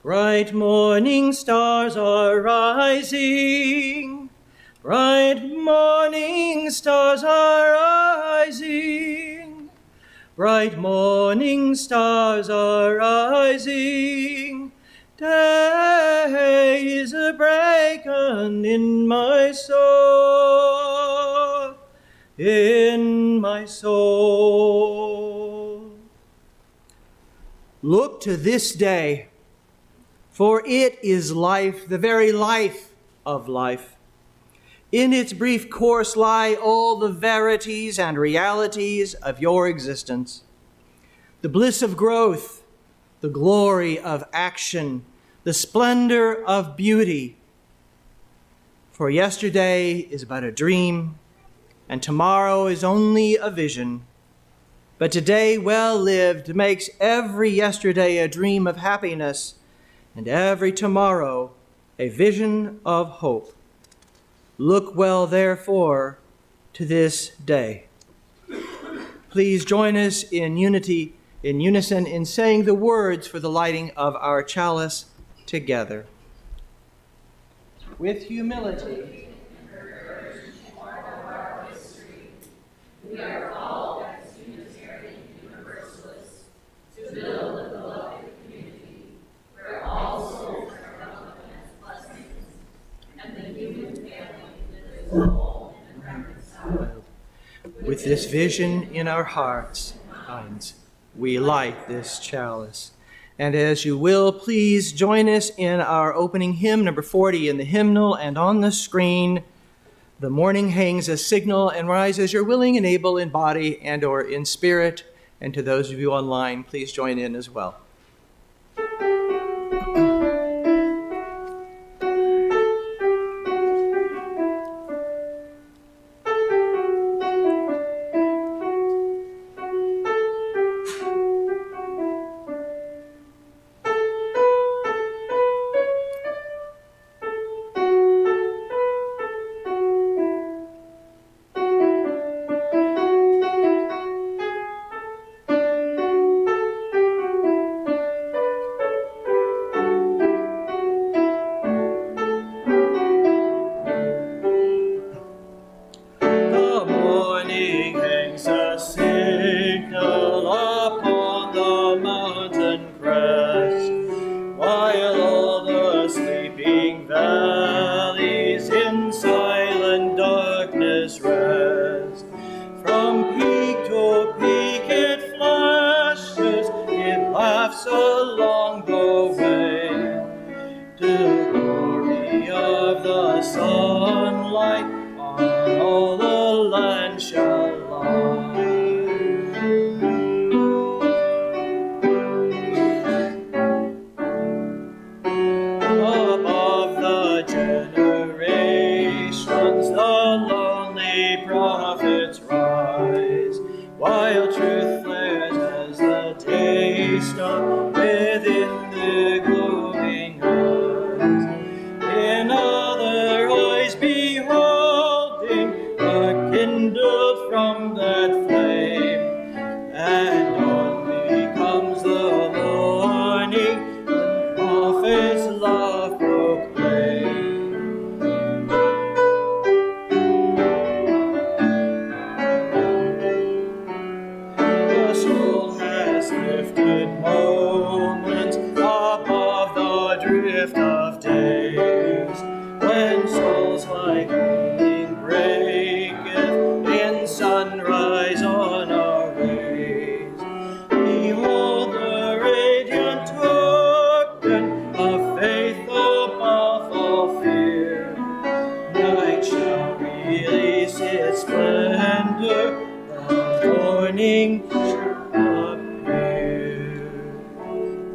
Bright morning stars are rising. Bright morning stars are rising. Bright morning stars are rising. Day is a-breaking in my soul, in my soul. Look to this day, for it is life, the very life of life. In its brief course lie all the verities and realities of your existence. The bliss of growth, the glory of action, the splendor of beauty. For yesterday is but a dream, and tomorrow is only a vision. But today, well lived, makes every yesterday a dream of happiness, and every tomorrow a vision of hope. Look well, therefore, to this day. Please join us in unison in saying the words for the lighting of our chalice together. With humility, we are called as Unitarian Universalists to build a beloved community where all souls are welcome as blessings, and the human family lives whole and reconciled. with this vision in our hearts, we light this chalice. And as you will, please join us in our opening hymn, number 40 in the hymnal and on the screen. The morning hangs a signal, and rise as you're willing and able in body and or in spirit. And to those of you online, please join in as well.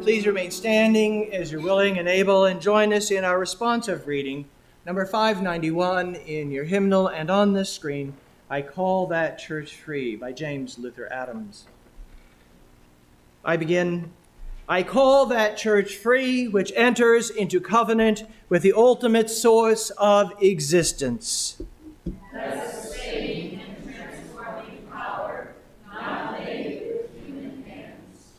Please remain standing as you're willing and able, and join us in our responsive reading, number 591 in your hymnal and on this screen, I Call That Church Free, by James Luther Adams. I begin, I call that church free which enters into covenant with the ultimate source of existence. The sustaining and transforming power, not made with human hands.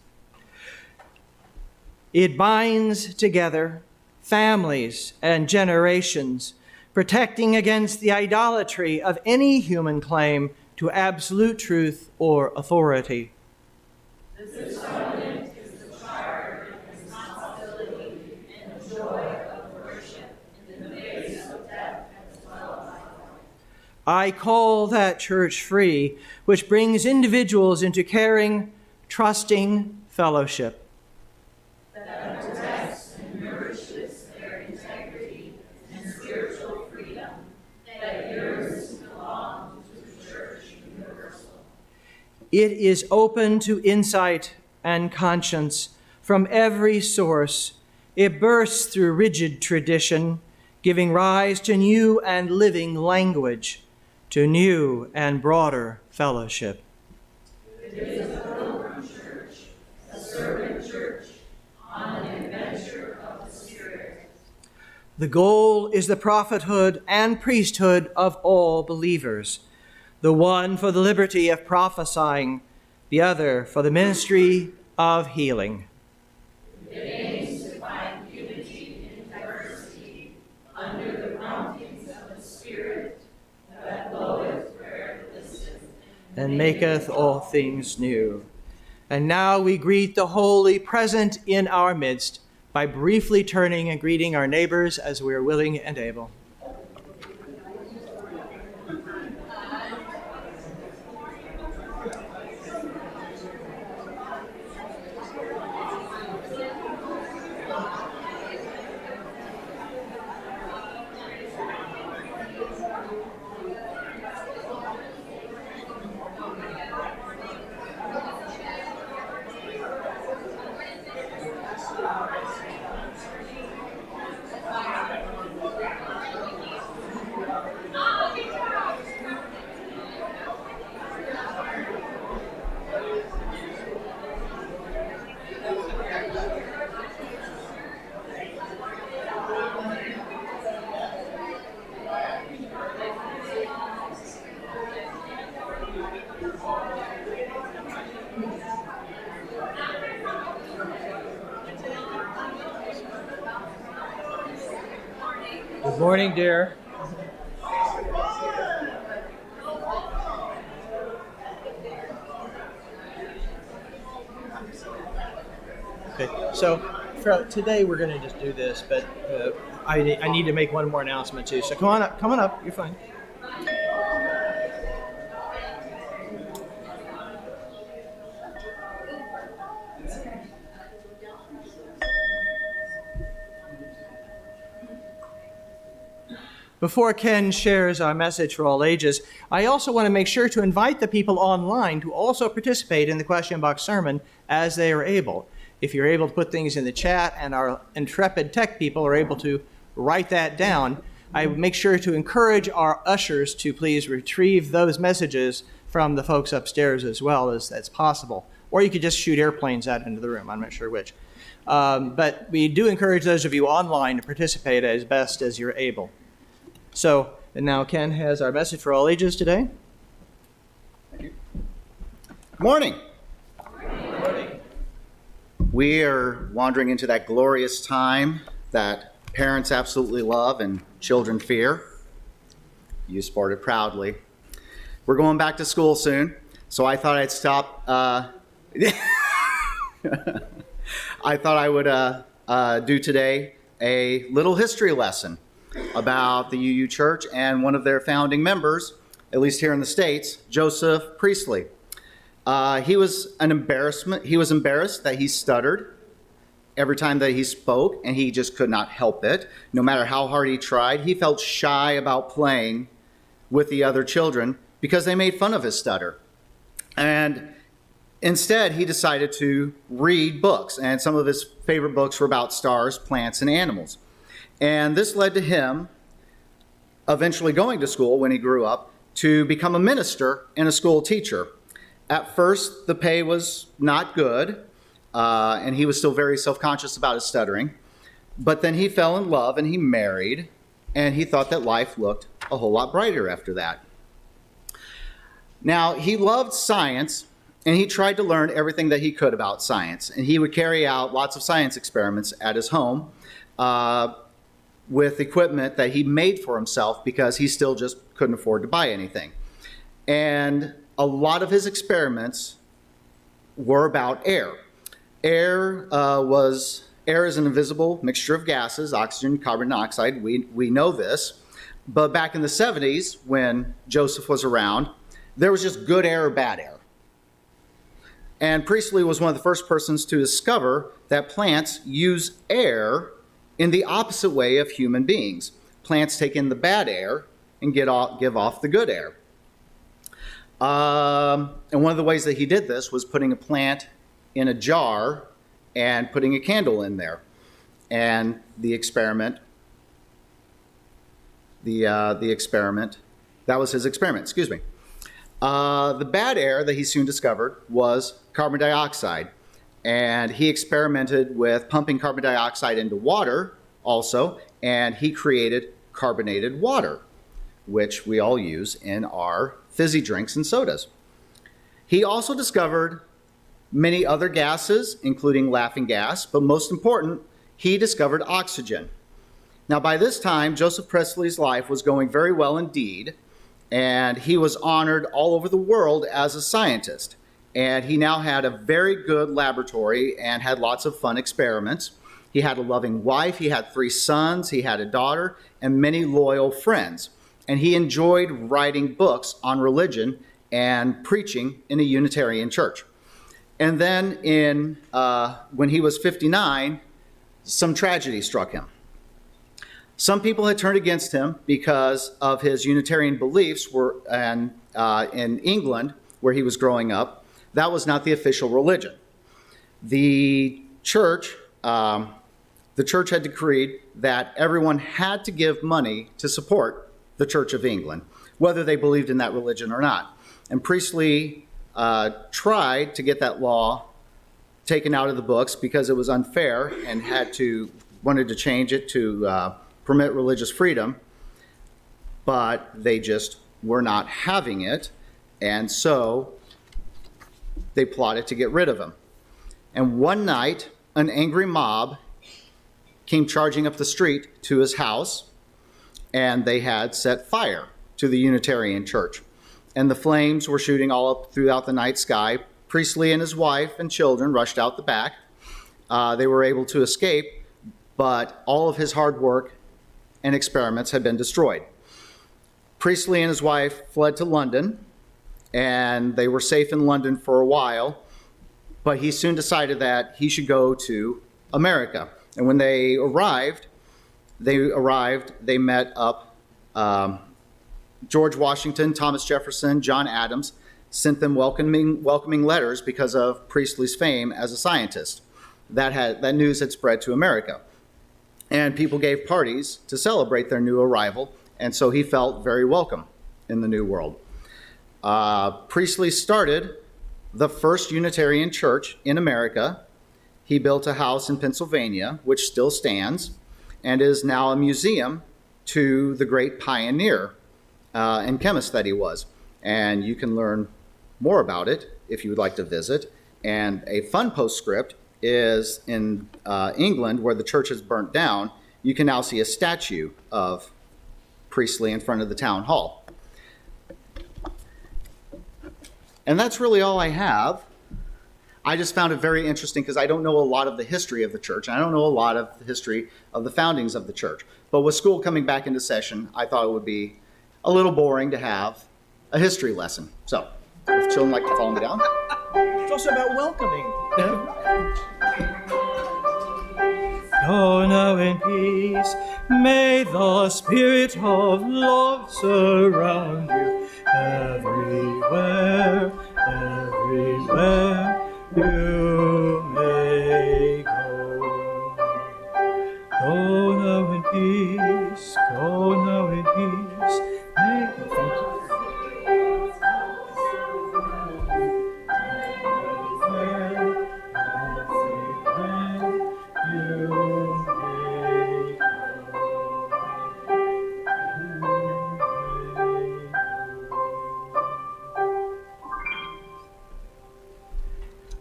It binds together families and generations, protecting against the idolatry of any human claim to absolute truth or authority. This covenant is the charter and responsibility and joy of worship in the face of death as well as life. I call that church free, which brings individuals into caring, trusting fellowship. That protects and nourishes their integrity and spiritual freedom, that yearns to belong to the Church Universal. It is open to insight and conscience from every source. It bursts through rigid tradition, giving rise to new and living language, to new and broader fellowship. It is a pilgrim church, a servant church, on an adventure of the Spirit. The goal is the prophethood and priesthood of all believers, the one for the liberty of prophesying, the other for the ministry of healing. It aims to find unity in diversity under the promptings of the Spirit that bloweth where it listeth And maketh all things new. And now we greet the Holy present in our midst by briefly turning and greeting our neighbors as we are willing and able. Good morning, dear. Okay, so for today we're going to just do this, but I need to make one more announcement too. So come on up. You're fine. Before Ken shares our message for all ages, I also want to make sure to invite the people online to also participate in the question box sermon as they are able. If you're able to put things in the chat and our intrepid tech people are able to write that down, I make sure to encourage our ushers to please retrieve those messages from the folks upstairs as well as that's possible. Or you could just shoot airplanes out into the room. I'm not sure which. But we do encourage those of you online to participate as best as you're able. So, and now Ken has our message for all ages today. Thank you. Good morning. Good morning. We are wandering into that glorious time that parents absolutely love and children fear. You sport it proudly. We're going back to school soon, so I thought I'd stop. I thought I would do today a little history lesson about the UU Church and one of their founding members, at least here in the States, Joseph Priestley. He was an embarrassment. He was embarrassed that he stuttered every time that he spoke, and he just could not help it. No matter how hard he tried, he felt shy about playing with the other children because they made fun of his stutter. And instead, he decided to read books, and some of his favorite books were about stars, plants, and animals. And this led to him eventually going to school when he grew up to become a minister and a school teacher. At first, the pay was not good, and he was still very self-conscious about his stuttering. But then he fell in love and he married, and he thought that life looked a whole lot brighter after that. Now, he loved science, And he tried to learn everything that he could about science. And he would carry out lots of science experiments at his home with equipment that he made for himself because he still just couldn't afford to buy anything. And a lot of his experiments were about air. Air is an invisible mixture of gases, oxygen, carbon dioxide. We know this. But back in the 70s, when Joseph was around, there was just good air or bad air. And Priestley was one of the first persons to discover that plants use air in the opposite way of human beings. Plants take in the bad air and give off the good air. And one of the ways that he did this was putting a plant in a jar and putting a candle in there. And the experiment, that was his experiment, excuse me. The bad air that he soon discovered was carbon dioxide. And he experimented with pumping carbon dioxide into water also, and he created carbonated water, which we all use in our fizzy drinks and sodas. He also discovered many other gases, including laughing gas, but most important, he discovered oxygen. Now, by this time, Joseph Priestley's life was going very well indeed, and he was honored all over the world as a scientist. And he now had a very good laboratory and had lots of fun experiments. He had a loving wife, he had 3 sons, he had a daughter, and many loyal friends. And he enjoyed writing books on religion and preaching in a Unitarian church. And then when he was 59, some tragedy struck him. Some people had turned against him because of his Unitarian beliefs in England, where he was growing up. That was not the official religion. The church had decreed that everyone had to give money to support the Church of England, whether they believed in that religion or not. And Priestley tried to get that law taken out of the books because it was unfair and wanted to change it to permit religious freedom, but they just were not having it, and so they plotted to get rid of him. And one night, an angry mob came charging up the street to his house, and they had set fire to the Unitarian church. And the flames were shooting all up throughout the night sky. Priestley and his wife and children rushed out the back. They were able to escape, but all of his hard work and experiments had been destroyed. Priestley and his wife fled to London, and they were safe in London for a while, but he soon decided that he should go to America. And when they arrived, they met up George Washington, Thomas Jefferson, John Adams, sent them welcoming letters because of Priestley's fame as a scientist. That news had spread to America. And people gave parties to celebrate their new arrival, and so he felt very welcome in the New World. Priestley started the first Unitarian church in America. He built a house in Pennsylvania, which still stands, and is now a museum to the great pioneer and chemist that he was. And you can learn more about it if you would like to visit. And a fun postscript is in England, where the church is burnt down, you can now see a statue of Priestley in front of the town hall. And that's really all I have. I just found it very interesting because I don't know a lot of the history of the church. And I don't know a lot of the history of the foundings of the church. But with school coming back into session, I thought it would be a little boring to have a history lesson. So, if children like to follow me down. It's also about welcoming. Go now in peace. May the spirit of love surround you everywhere, everywhere you may go. Go now in peace. Go now in peace. Thank you.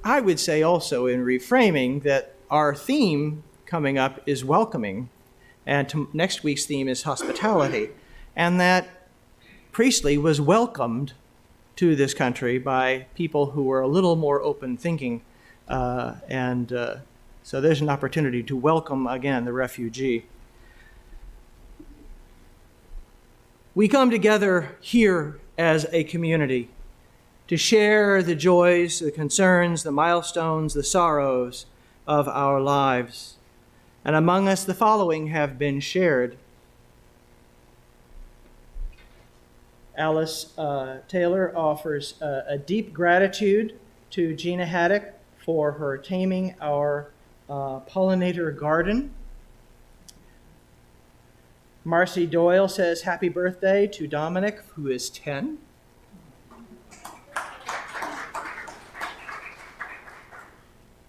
I would say also in reframing that our theme coming up is welcoming, and next week's theme is hospitality, and that Priestley was welcomed to this country by people who were a little more open thinking, so there's an opportunity to welcome again the refugee. We come together here as a community to share the joys, the concerns, the milestones, the sorrows of our lives. And among us, the following have been shared. Alice Taylor offers a deep gratitude to Gina Haddock for her taming our pollinator garden. Marcy Doyle says happy birthday to Dominic, who is 10.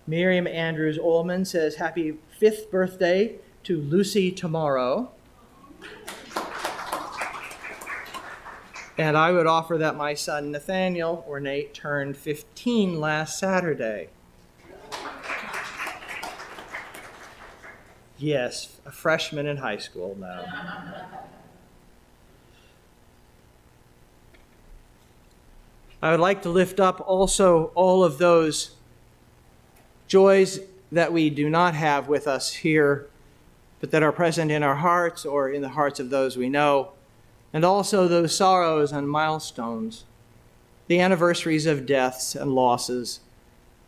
Miriam Andrews Ullman says happy 5th birthday to Lucy tomorrow. And I would offer that my son Nathaniel, or Nate, turned 15 last Saturday. Yes, a freshman in high school now. I would like to lift up also all of those joys that we do not have with us here, but that are present in our hearts or in the hearts of those we know, and also those sorrows and milestones, the anniversaries of deaths and losses,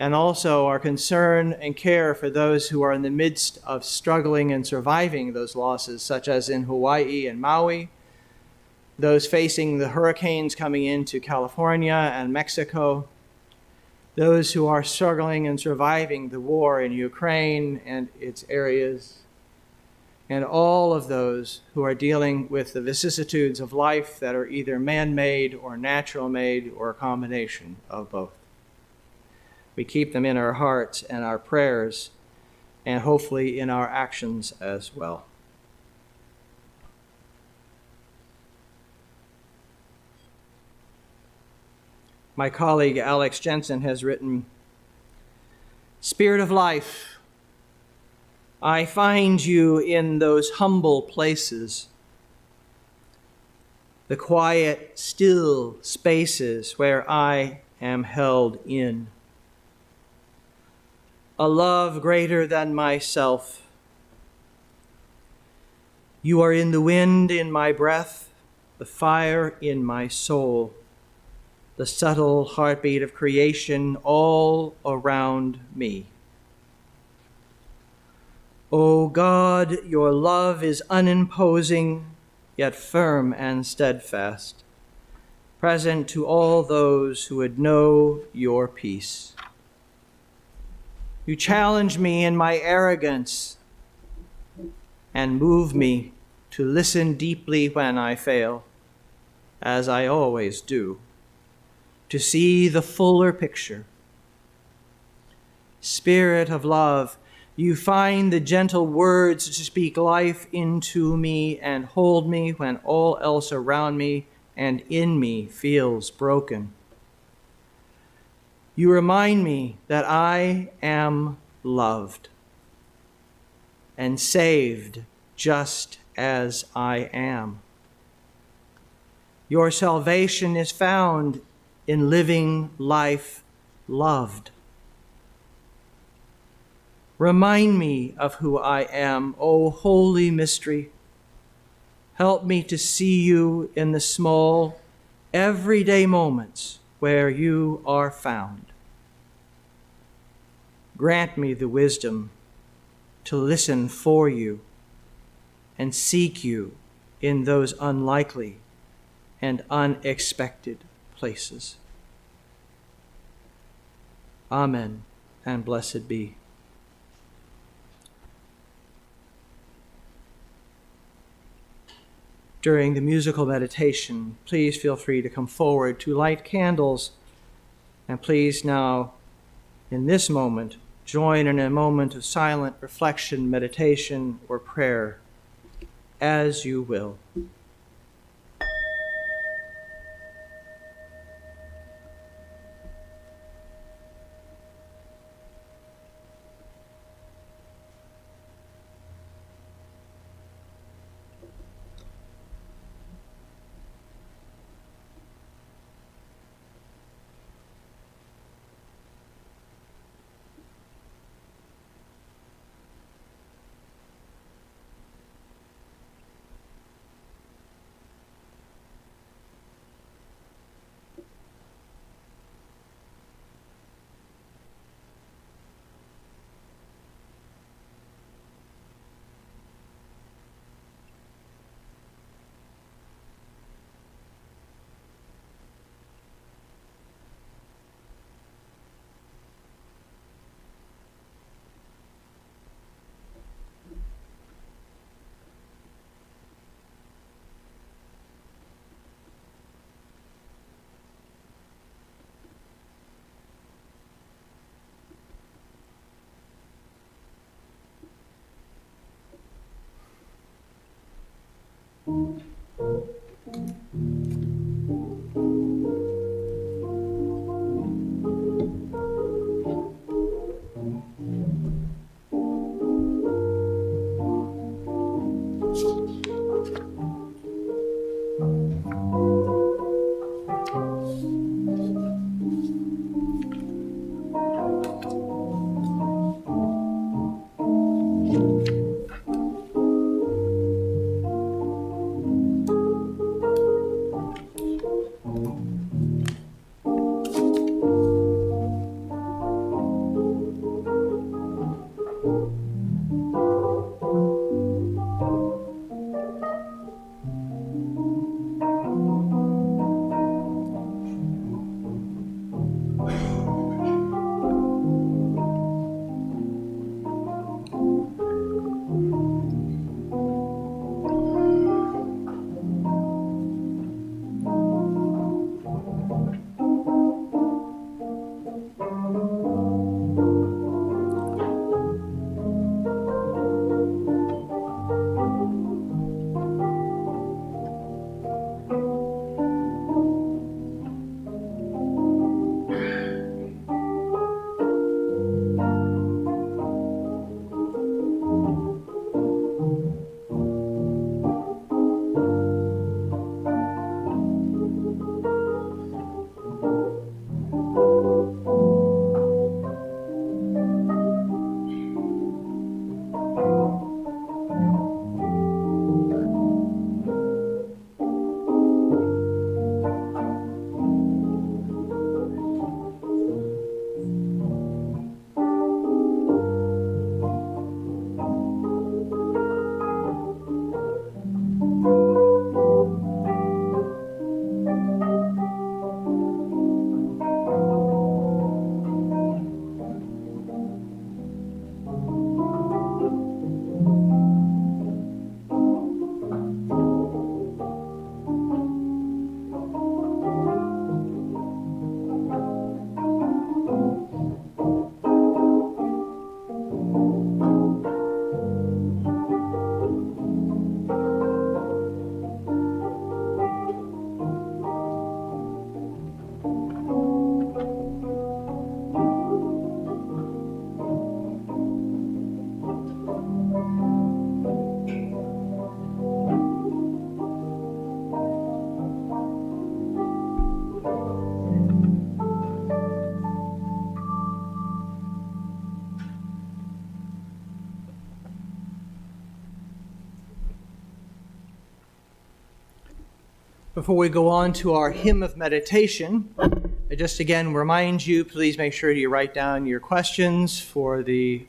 and also our concern and care for those who are in the midst of struggling and surviving those losses, such as in Hawaii and Maui, those facing the hurricanes coming into California and Mexico, those who are struggling and surviving the war in Ukraine and its areas, and all of those who are dealing with the vicissitudes of life that are either man-made or natural-made or a combination of both. We keep them in our hearts and our prayers, and hopefully in our actions as well. My colleague Alex Jensen has written, "Spirit of life, I find you in those humble places, the quiet, still spaces where I am held in. A love greater than myself. You are in the wind in my breath, the fire in my soul, the subtle heartbeat of creation all around me. O God, your love is unimposing, yet firm and steadfast, present to all those who would know your peace. You challenge me in my arrogance and move me to listen deeply when I fail, as I always do, to see the fuller picture. Spirit of love, you find the gentle words to speak life into me and hold me when all else around me and in me feels broken. You remind me that I am loved and saved just as I am. Your salvation is found in living life loved. Remind me of who I am, O holy mystery. Help me to see you in the small, everyday moments where you are found. Grant me the wisdom to listen for you and seek you in those unlikely and unexpected places. Amen, and blessed be. During the musical meditation, please feel free to come forward to light candles. And please now, in this moment, join in a moment of silent reflection, meditation, or prayer, as you will. Before we go on to our hymn of meditation, I just again remind you, please make sure you write down your questions for the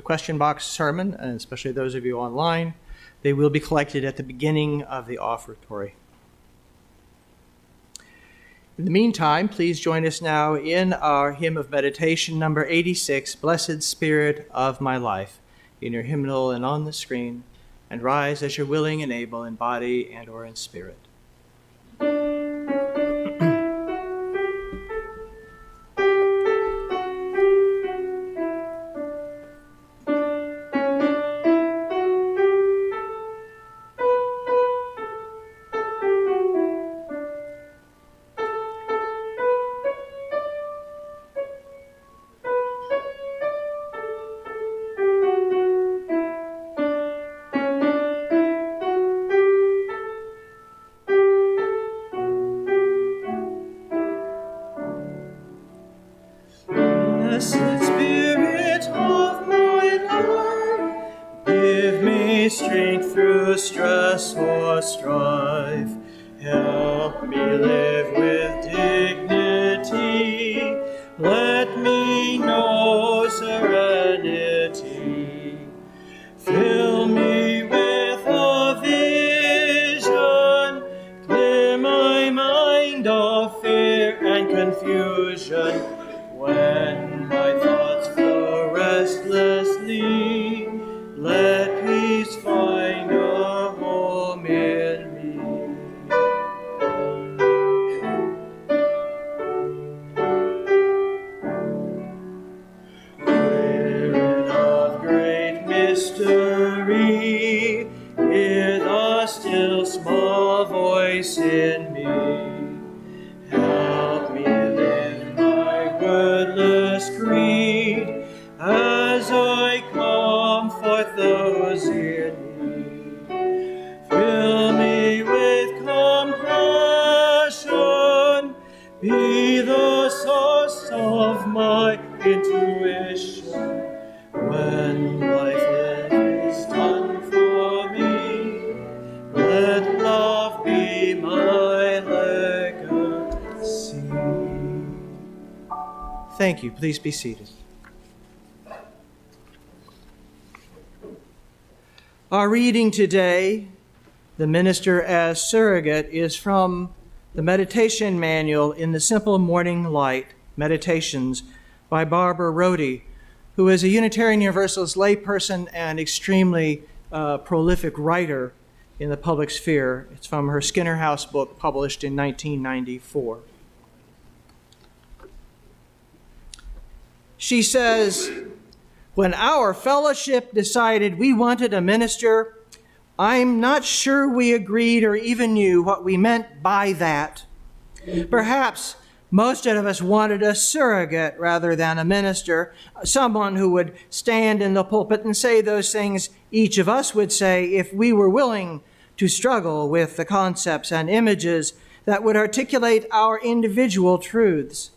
question box sermon, and especially those of you online. They will be collected at the beginning of the offertory. In the meantime, please join us now in our hymn of meditation, number 86, Blessed Spirit of My Life, in your hymnal and on the screen, and rise as you're willing and able in body and or in spirit. Blessed Spirit of my life, give me strength through stress or strife. Help me live with dignity. Let me know serenity. Fill me with a vision. Clear my mind of fear and confusion. When my thoughts flow restlessly, let peace find a home in me. Spirit of great mystery, hear the still Help me live my wordless creed as I comfort those in need. Fill me with compassion, be the source of my intuition. When life is done for me, let love be my legacy. Thank you. Please be seated. Our reading today, The Minister as Surrogate, is from the meditation manual in the Simple Morning Light Meditations by Barbara Rohde, who is a Unitarian Universalist layperson and extremely prolific writer in the public sphere. It's from her Skinner House book published in 1994. She says, when our fellowship decided we wanted a minister, I'm not sure we agreed or even knew what we meant by that. Perhaps most of us wanted a surrogate rather than a minister, someone who would stand in the pulpit and say those things each of us would say if we were willing to struggle with the concepts and images that would articulate our individual truths.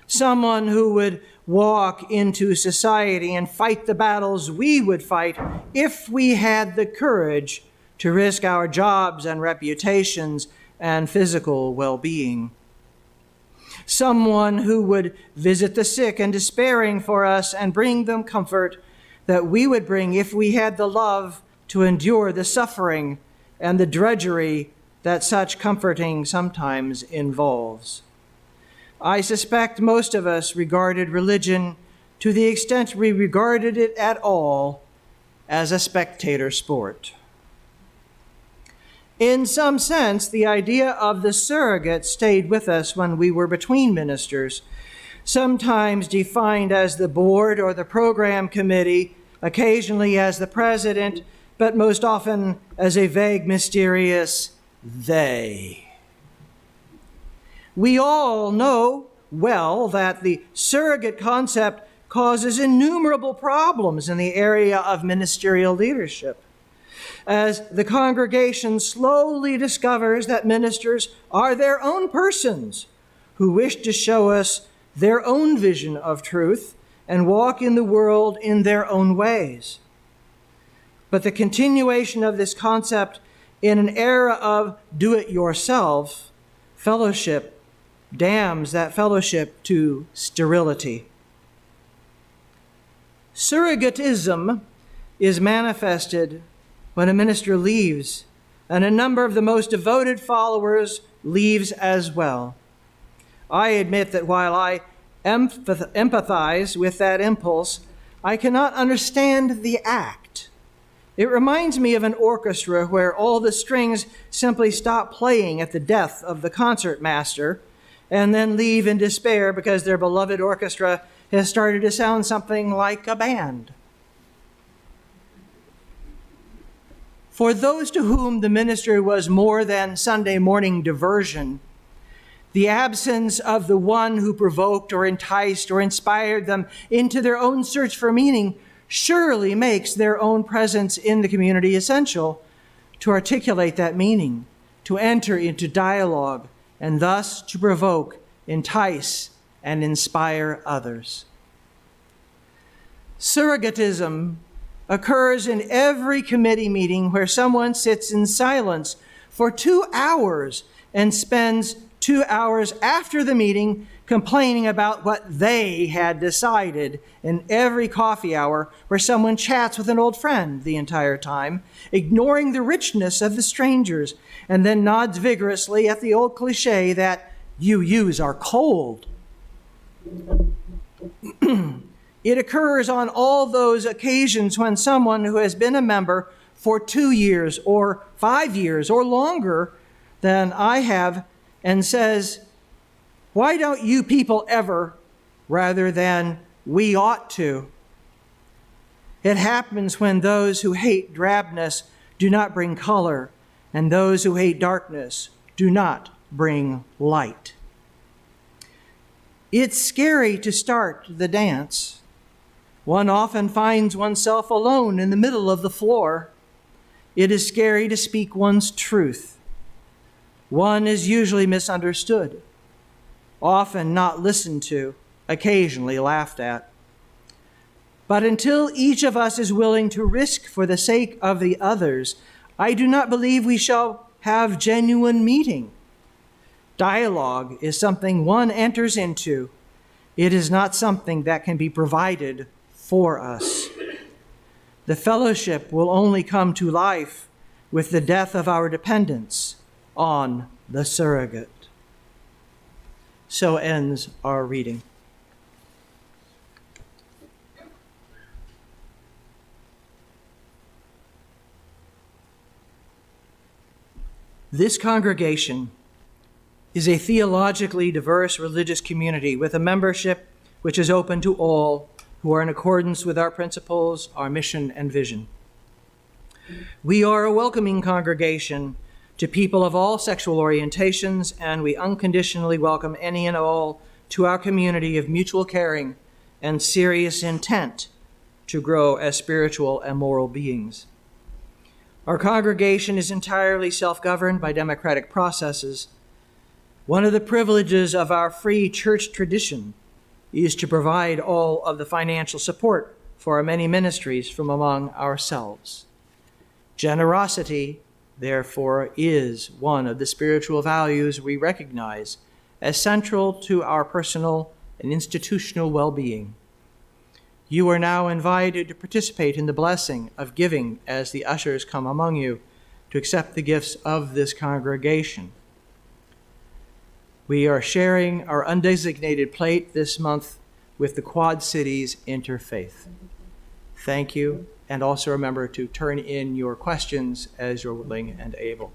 Someone who would walk into society and fight the battles we would fight if we had the courage to risk our jobs and reputations and physical well-being. Someone who would visit the sick and despairing for us and bring them comfort that we would bring if we had the love to endure the suffering and the drudgery that such comforting sometimes involves. I suspect most of us regarded religion, to the extent we regarded it at all, as a spectator sport. In some sense, the idea of the surrogate stayed with us when we were between ministers, sometimes defined as the board or the program committee, occasionally as the president, but most often as a vague, mysterious they. We all know well that the surrogate concept causes innumerable problems in the area of ministerial leadership. As the congregation slowly discovers that ministers are their own persons who wish to show us their own vision of truth and walk in the world in their own ways. But the continuation of this concept in an era of do-it-yourself fellowship damns that fellowship to sterility. Surrogatism is manifested when a minister leaves, and a number of the most devoted followers leaves as well. I admit that while I empathize with that impulse, I cannot understand the act. It reminds me of an orchestra where all the strings simply stop playing at the death of the concertmaster and then leave in despair because their beloved orchestra has started to sound something like a band. For those to whom the ministry was more than Sunday morning diversion, the absence of the one who provoked or enticed or inspired them into their own search for meaning surely makes their own presence in the community essential to articulate that meaning, to enter into dialogue, and thus to provoke, entice, and inspire others. Surrogatism occurs in every committee meeting where someone sits in silence for 2 hours and spends 2 hours after the meeting complaining about what they had decided, in every coffee hour where someone chats with an old friend the entire time, ignoring the richness of the strangers, and then nods vigorously at the old cliche that UUs are cold. It occurs on all those occasions when someone who has been a member for 2 years or 5 years or longer than I have and says, "Why don't you people ever," rather than "we ought to." It happens when those who hate drabness do not bring color, and those who hate darkness do not bring light. It's scary to start the dance. One often finds oneself alone in the middle of the floor. It is scary to speak one's truth. One is usually misunderstood, often not listened to, occasionally laughed at. But until each of us is willing to risk for the sake of the others, I do not believe we shall have genuine meeting. Dialogue is something one enters into. It is not something that can be provided for us. The fellowship will only come to life with the death of our dependence on the surrogate. So ends our reading. This congregation is a theologically diverse religious community with a membership which is open to all who are in accordance with our principles, our mission, and vision. We are a welcoming congregation to people of all sexual orientations, and we unconditionally welcome any and all to our community of mutual caring and serious intent to grow as spiritual and moral beings. Our congregation is entirely self-governed by democratic processes. One of the privileges of our free church tradition is to provide all of the financial support for our many ministries from among ourselves. Generosity, therefore, is one of the spiritual values we recognize as central to our personal and institutional well-being. You are now invited to participate in the blessing of giving as the ushers come among you to accept the gifts of this congregation. We are sharing our undesignated plate this month with the Quad Cities Interfaith. Thank you, and also remember to turn in your questions as you're willing and able.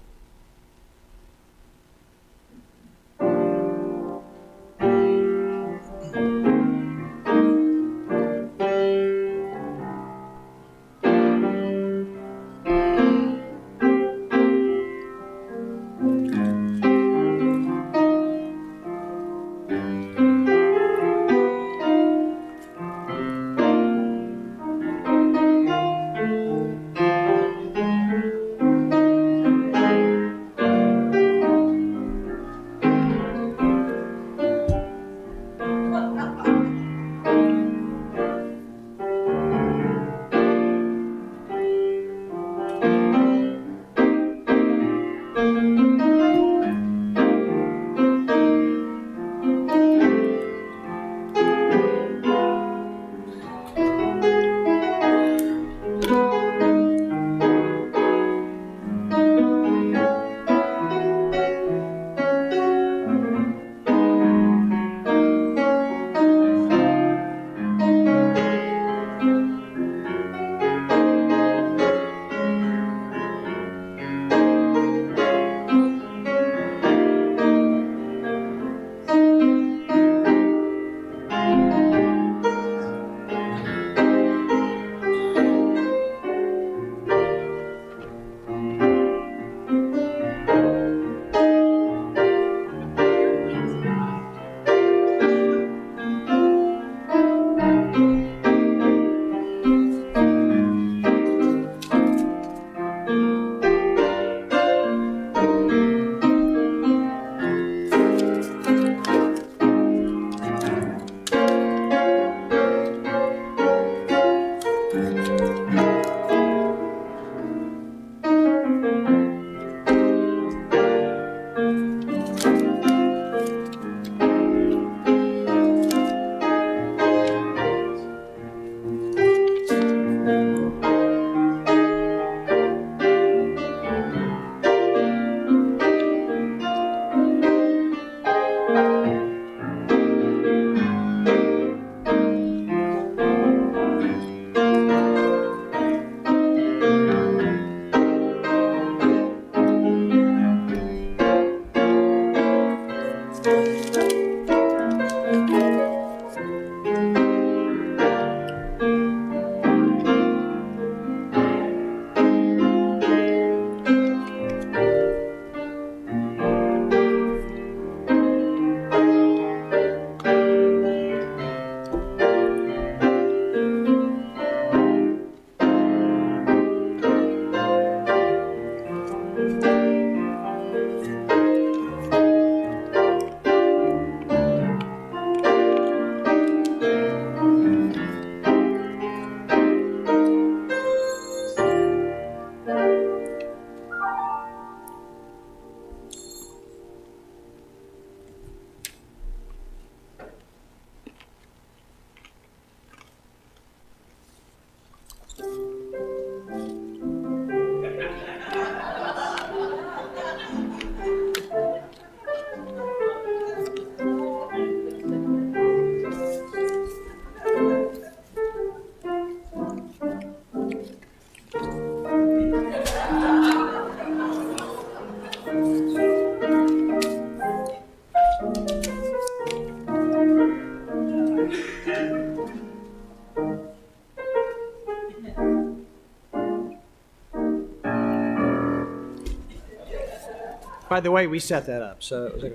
By the way, we set that up, so it was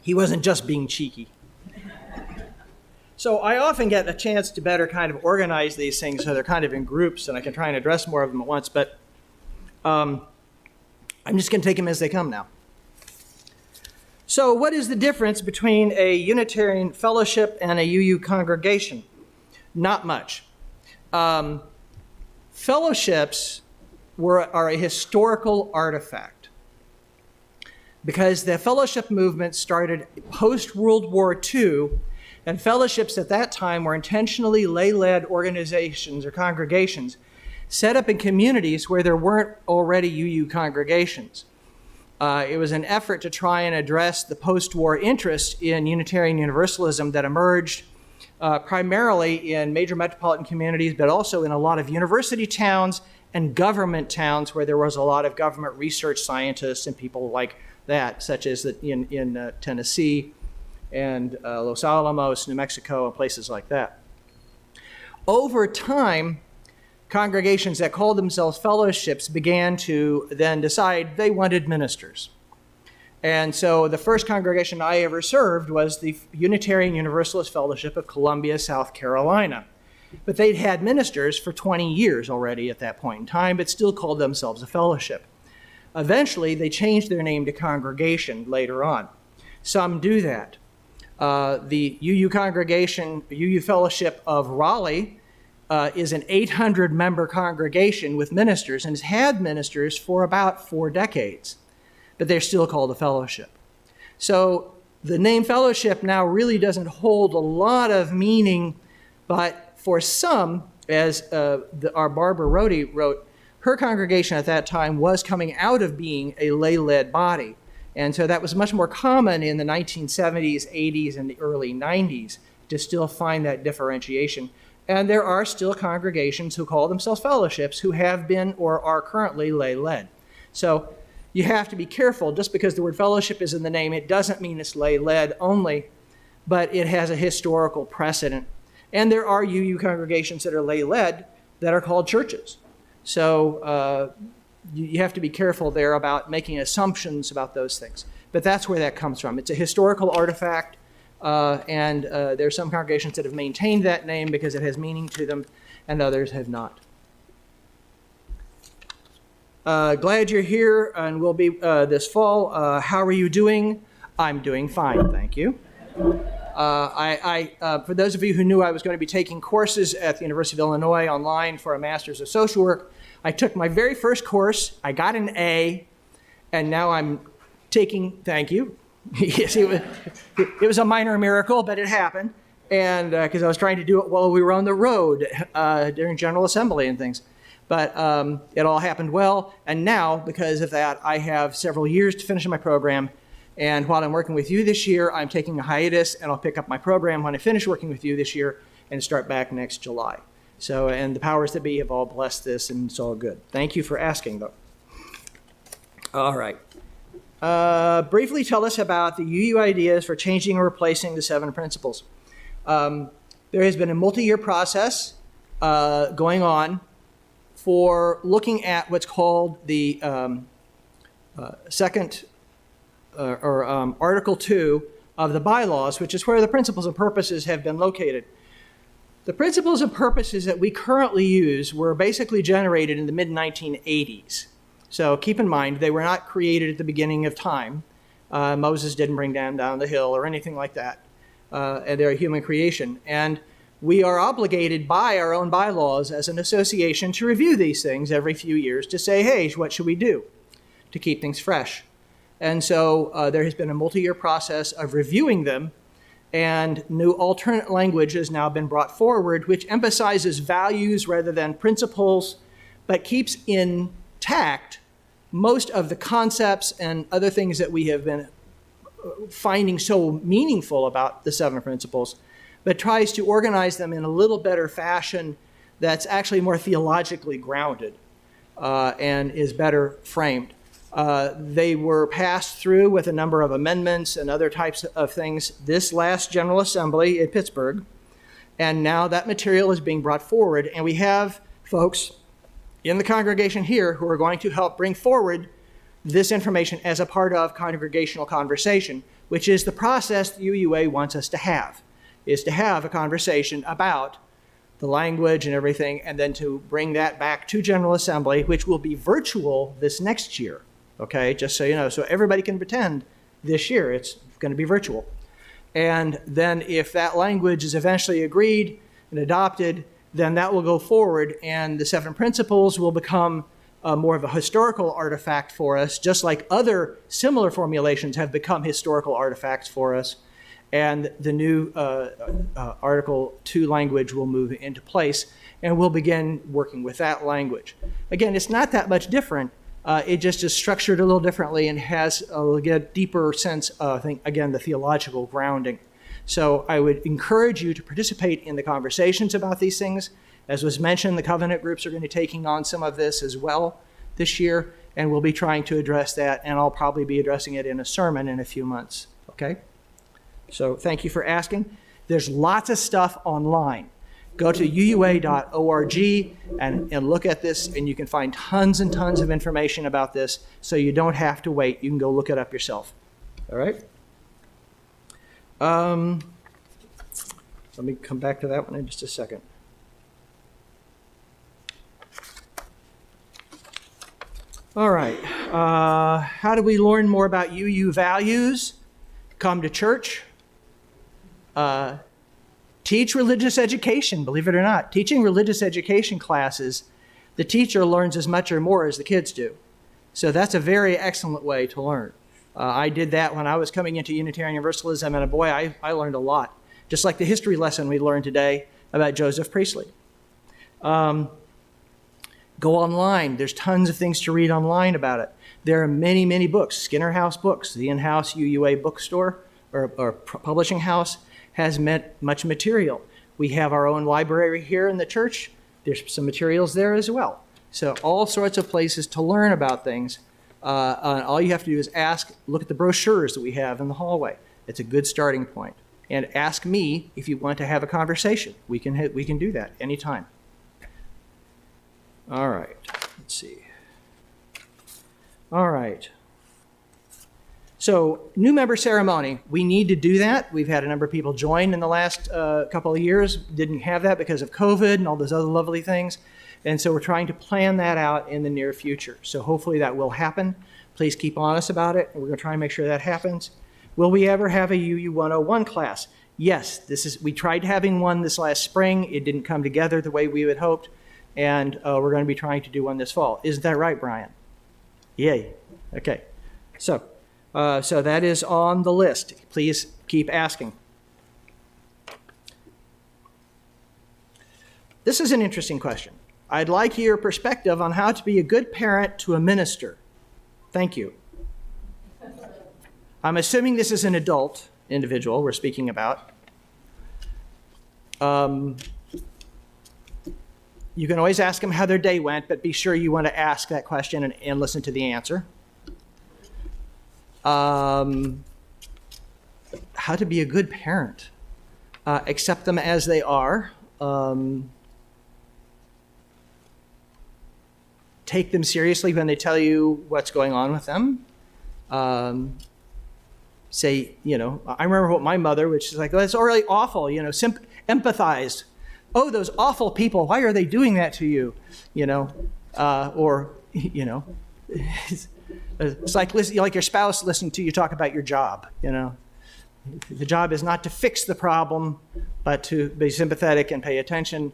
he wasn't just being cheeky. So I often get a chance to better kind of organize these things so they're kind of in groups and I can try and address more of them at once, but I'm just going to take them as they come now. So what is the difference between a Unitarian fellowship and a UU congregation? Not much. Fellowships are a historical artifact because the fellowship movement started post-World War II, and fellowships at that time were intentionally lay-led organizations or congregations set up in communities where there weren't already UU congregations. It was an effort to try and address the post-war interest in Unitarian Universalism that emerged primarily in major metropolitan communities, but also in a lot of university towns and government towns where there was a lot of government research scientists and people like that, such as in Tennessee and Los Alamos, New Mexico, and places like that. Over time, congregations that called themselves fellowships began to then decide they wanted ministers. And so the first congregation I ever served was the Unitarian Universalist Fellowship of Columbia, South Carolina. But they'd had ministers for 20 years already at that point in time, but still called themselves a fellowship. Eventually, they changed their name to congregation later on. Some do that. The UU congregation, UU Fellowship of Raleigh, is an 800-member congregation with ministers and has had ministers for about 4 decades, but they're still called a fellowship. So the name fellowship now really doesn't hold a lot of meaning, but for some, as our Barbara Rohde wrote, her congregation at that time was coming out of being a lay-led body. And so that was much more common in the 1970s, 80s, and the early 90s to still find that differentiation. And there are still congregations who call themselves fellowships who have been or are currently lay-led. So you have to be careful. Just because the word fellowship is in the name, it doesn't mean it's lay-led only, but it has a historical precedent. And there are UU congregations that are lay-led that are called churches. So you have to be careful there about making assumptions about those things. But that's where that comes from. It's a historical artifact, and there are some congregations that have maintained that name because it has meaning to them, and others have not. Glad you're here, and we'll be this fall. How are you doing? I'm doing fine, thank you. For those of you who knew I was going to be taking courses at the University of Illinois online for a Master's of Social Work, I took my very first course, I got an A, and now I'm taking, thank you. Yes, it was a minor miracle, but it happened, and because I was trying to do it while we were on the road during General Assembly and things. But it all happened well, and now, because of that, I have several years to finish my program. And while I'm working with you this year, I'm taking a hiatus, and I'll pick up my program when I finish working with you this year and start back next July. So, and the powers that be have all blessed this, and it's all good. Thank you for asking, though. All right. Briefly tell us about the UU ideas for changing or replacing the 7 principles. There has been a multi-year process going on for looking at what's called the Article 2 of the bylaws, which is where the principles and purposes have been located. The principles and purposes that we currently use were basically generated in the mid-1980s. So keep in mind, they were not created at the beginning of time. Moses didn't bring them down the hill or anything like that. And they're a human creation. And we are obligated by our own bylaws as an association to review these things every few years to say, hey, what should we do to keep things fresh? And so there has been a multi-year process of reviewing them, and new alternate language has now been brought forward, which emphasizes values rather than principles, but keeps intact most of the concepts and other things that we have been finding so meaningful about the 7 principles, but tries to organize them in a little better fashion that's actually more theologically grounded and is better framed. They were passed through with a number of amendments and other types of things this last General Assembly in Pittsburgh, and now that material is being brought forward, and we have folks in the congregation here who are going to help bring forward this information as a part of congregational conversation, which is the process the UUA wants us to have, is to have a conversation about the language and everything, and then to bring that back to General Assembly, which will be virtual this next year, okay? Just so you know, so everybody can pretend this year it's going to be virtual. And then if that language is eventually agreed and adopted, then that will go forward, and the 7 principles will become more of a historical artifact for us, just like other similar formulations have become historical artifacts for us. And the new Article 2 language will move into place, and we'll begin working with that language. Again, it's not that much different. It just is structured a little differently and has a deeper sense of, I think, again, the theological grounding. So I would encourage you to participate in the conversations about these things. As was mentioned, the covenant groups are going to be taking on some of this as well this year, and we'll be trying to address that, and I'll probably be addressing it in a sermon in a few months, okay? So thank you for asking. There's lots of stuff online. Go to uua.org and look at this, and you can find tons and tons of information about this, so you don't have to wait. You can go look it up yourself. All right? Let me come back to that one in just a second. All right. How do we learn more about UU values? Come to church. Teach religious education, believe it or not. Teaching religious education classes, the teacher learns as much or more as the kids do. So that's a very excellent way to learn. I did that when I was coming into Unitarian Universalism, and boy, I learned a lot. Just like the history lesson we learned today about Joseph Priestley. Go online. There's tons of things to read online about it. There are many, many books. Skinner House Books, the in-house UUA bookstore or publishing house, has much material. We have our own library here in the church. There's some materials there as well. So all sorts of places to learn about things. All you have to do is look at the brochures that we have in the hallway. It's a good starting point. And ask me if you want to have a conversation. We can do that anytime. All right, let's see. All right. So, new member ceremony. We need to do that. We've had a number of people join in the last couple of years. Didn't have that because of COVID and all those other lovely things. And so we're trying to plan that out in the near future. So hopefully that will happen. Please keep on us about it. We're going to try and make sure that happens. Will we ever have a UU 101 class? Yes, we tried having one this last spring. It didn't come together the way we had hoped. And we're going to be trying to do one this fall. Isn't that right, Brian? Yay. Okay. So that is on the list. Please keep asking. This is an interesting question. I'd like your perspective on how to be a good parent to a minister. Thank you. I'm assuming this is an adult individual we're speaking about. You can always ask them how their day went, but be sure you want to ask that question and listen to the answer. How to be a good parent. Accept them as they are. Take them seriously when they tell you what's going on with them. Say, I remember what my mother, which is like, oh, that's already awful, empathize. Oh, those awful people, why are they doing that to you? It's like your spouse listening to you talk about your job, The job is not to fix the problem, but to be sympathetic and pay attention.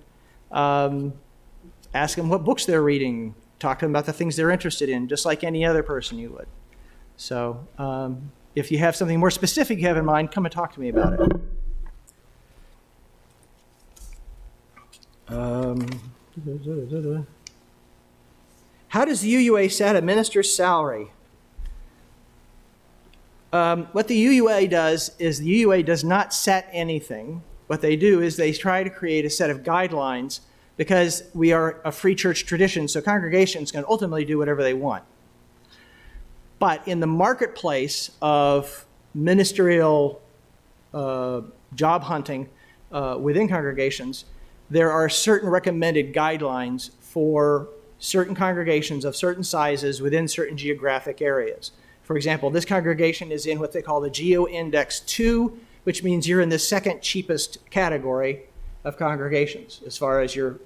Ask them what books they're reading. Talk to them about the things they're interested in, just like any other person you would. So if you have something more specific you have in mind, come and talk to me about it. How does the UUA set a minister's salary? What the UUA does is the UUA does not set anything. What they do is they try to create a set of guidelines because we are a free church tradition, so congregations can ultimately do whatever they want. But in the marketplace of ministerial job hunting within congregations, there are certain recommended guidelines for certain congregations of certain sizes within certain geographic areas. For example, this congregation is in what they call the Geo Index 2, which means you're in the second cheapest category of congregations as far as your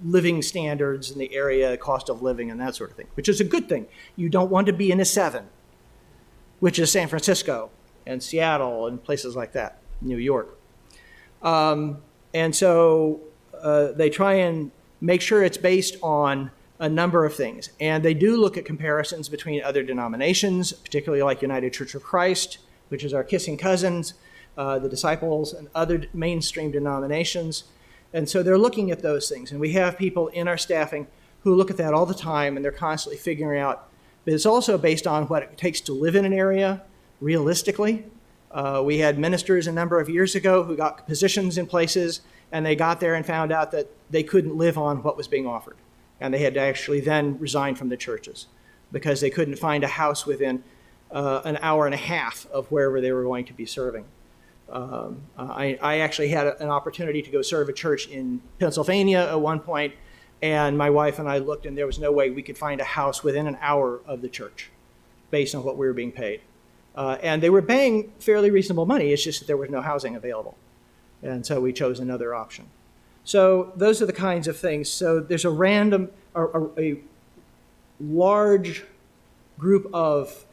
living standards in the area, cost of living, and that sort of thing, which is a good thing. You don't want to be in a 7, which is San Francisco and Seattle and places like that, New York. And so they try and make sure it's based on a number of things. And they do look at comparisons between other denominations, particularly like United Church of Christ, which is our kissing cousins, the Disciples, and other mainstream denominations. And so they're looking at those things. And we have people in our staffing who look at that all the time, and they're constantly figuring out. But it's also based on what it takes to live in an area realistically. We had ministers a number of years ago who got positions in places, and they got there and found out that they couldn't live on what was being offered. And they had to actually then resign from the churches because they couldn't find a house within an hour and a half of wherever they were going to be serving. I actually had an opportunity to go serve a church in Pennsylvania at one point, and my wife and I looked, and there was no way we could find a house within an hour of the church based on what we were being paid. And they were paying fairly reasonable money. It's just that there was no housing available. And so we chose another option. So those are the kinds of things. So there's a large group of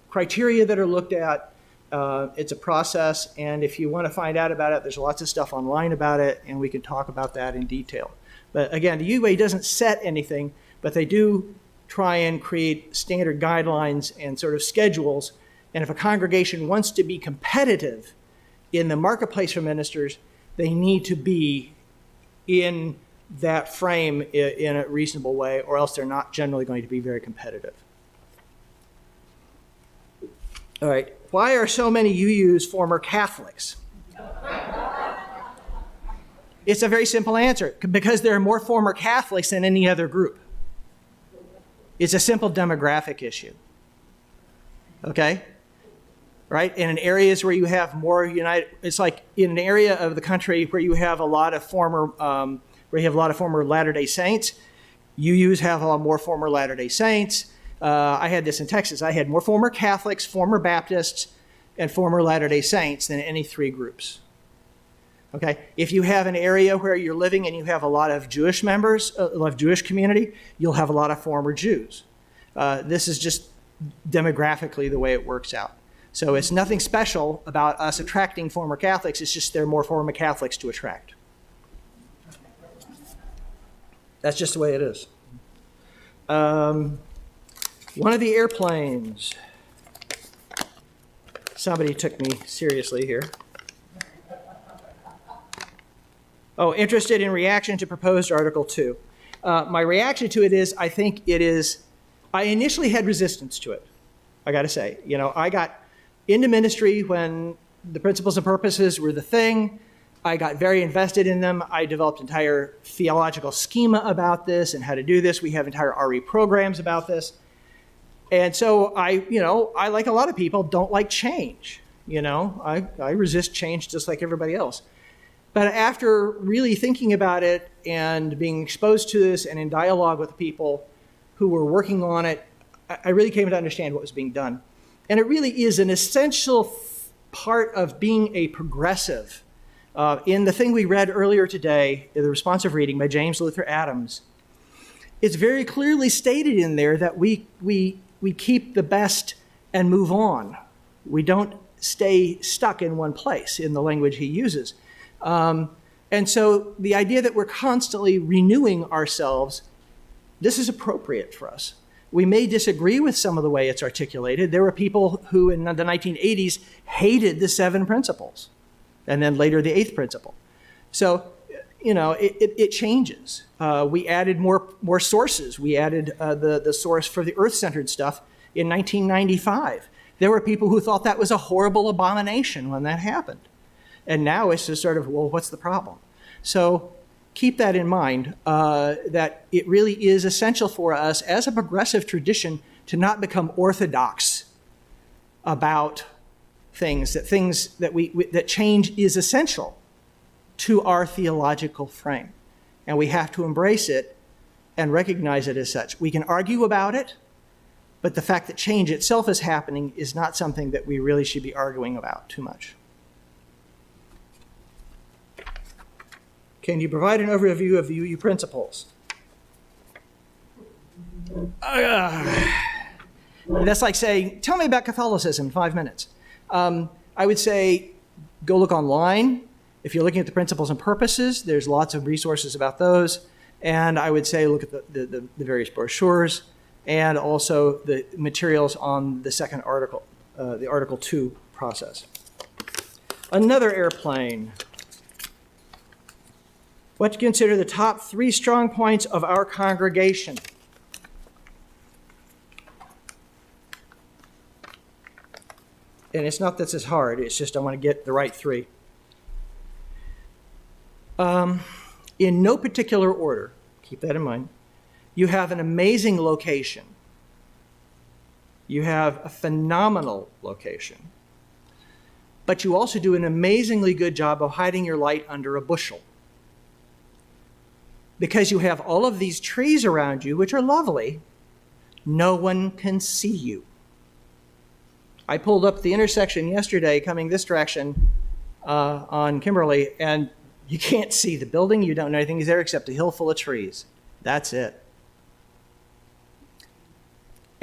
criteria that are looked at. It's a process, and if you want to find out about it, there's lots of stuff online about it, and we can talk about that in detail. But again, the UA doesn't set anything, but they do try and create standard guidelines and sort of schedules. And if a congregation wants to be competitive in the marketplace for ministers, they need to be in that frame in a reasonable way, or else they're not generally going to be very competitive. All right, why are so many UUs former Catholics? It's a very simple answer, because there are more former Catholics than any other group. It's a simple demographic issue, okay? Right? And in areas where you have more it's like in an area of the country where you have a lot of former Latter-day Saints, UUs have a lot more former Latter-day Saints. I had this in Texas. I had more former Catholics, former Baptists, and former Latter-day Saints than any 3 groups. Okay? If you have an area where you're living and you have a lot of Jewish members, a lot of Jewish community, you'll have a lot of former Jews. This is just demographically the way it works out. So it's nothing special about us attracting former Catholics. It's just there are more former Catholics to attract. That's just the way it is. One of the airplanes. Somebody took me seriously here. Oh, interested in reaction to proposed Article 2. My reaction to it is, I initially had resistance to it, I got to say. You know, I got into ministry when the principles and purposes were the thing. I got very invested in them. I developed entire theological schema about this and how to do this. We have entire RE programs about this. And so I, like a lot of people, don't like change. I resist change just like everybody else. But after really thinking about it and being exposed to this and in dialogue with people who were working on it, I really came to understand what was being done. And it really is an essential part of being a progressive. In the thing we read earlier today, the responsive reading by James Luther Adams, it's very clearly stated in there that we keep the best and move on. We don't stay stuck in one place in the language he uses. And so the idea that we're constantly renewing ourselves, this is appropriate for us. We may disagree with some of the way it's articulated. There were people who in the 1980s hated the 7 principles, and then later the 8th principle. So, it changes. We added more sources. We added the source for the earth-centered stuff in 1995. There were people who thought that was a horrible abomination when that happened. And now it's just sort of, well, what's the problem? So keep that in mind, that it really is essential for us as a progressive tradition to not become orthodox about things that change is essential to our theological frame. And we have to embrace it and recognize it as such. We can argue about it, but the fact that change itself is happening is not something that we really should be arguing about too much. Can you provide an overview of the UU principles? That's like saying, tell me about Catholicism in 5 minutes. I would say, go look online. If you're looking at the principles and purposes, there's lots of resources about those. And I would say, look at the various brochures and also the materials on the second article, the Article 2 process. Another airplane. What to consider the top 3 strong points of our congregation? And it's not that this is hard, it's just I want to get the right 3. In no particular order, keep that in mind, you have an amazing location. You have a phenomenal location. But you also do an amazingly good job of hiding your light under a bushel. Because you have all of these trees around you, which are lovely, no one can see you. I pulled up the intersection yesterday coming this direction on Kimberly, and you can't see the building. You don't know anything there except a hill full of trees. That's it.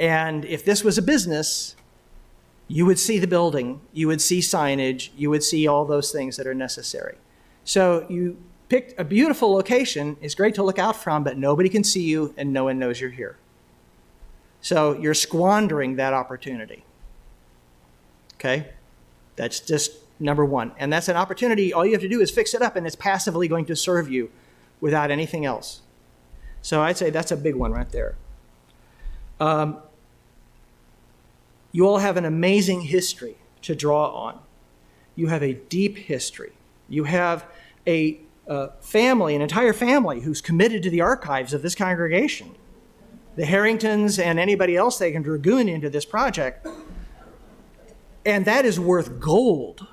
And if this was a business, you would see the building, you would see signage, you would see all those things that are necessary. So you picked a beautiful location. It's great to look out from, but nobody can see you and no one knows you're here. So you're squandering that opportunity. Okay? That's just number 1. And that's an opportunity. All you have to do is fix it up, and it's passively going to serve you without anything else. So I'd say that's a big one right there. You all have an amazing history to draw on. You have a deep history. You have a family, an entire family who's committed to the archives of this congregation. The Harringtons and anybody else they can dragoon into this project. And that is worth gold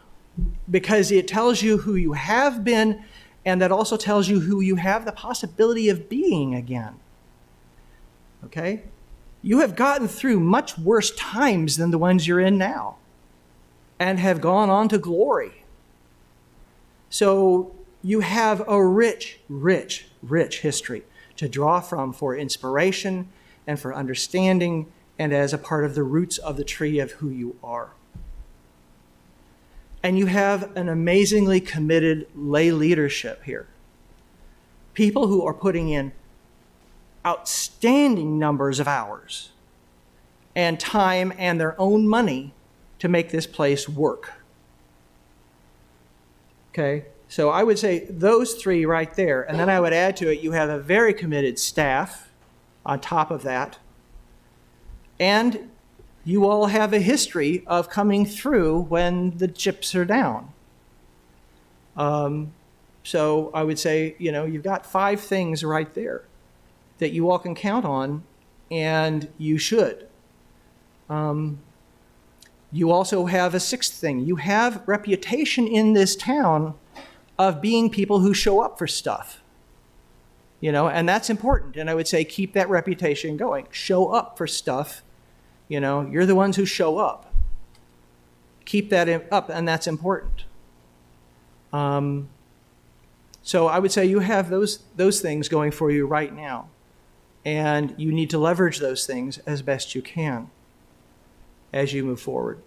because it tells you who you have been, and that also tells you who you have the possibility of being again. Okay? You have gotten through much worse times than the ones you're in now and have gone on to glory. So you have a rich, rich, rich history to draw from for inspiration and for understanding and as a part of the roots of the tree of who you are. And you have an amazingly committed lay leadership here. People who are putting in outstanding numbers of hours and time and their own money to make this place work. Okay, so I would say those 3 right there. And then I would add to it, you have a very committed staff on top of that. And you all have a history of coming through when the chips are down. So I would say, you've got 5 things right there that you all can count on, and you should. You also have a 6th thing. You have reputation in this town of being people who show up for stuff. And that's important. And I would say keep that reputation going. Show up for stuff. You're the ones who show up. Keep that up, and that's important. So I would say you have those things going for you right now. And you need to leverage those things as best you can as you move forward.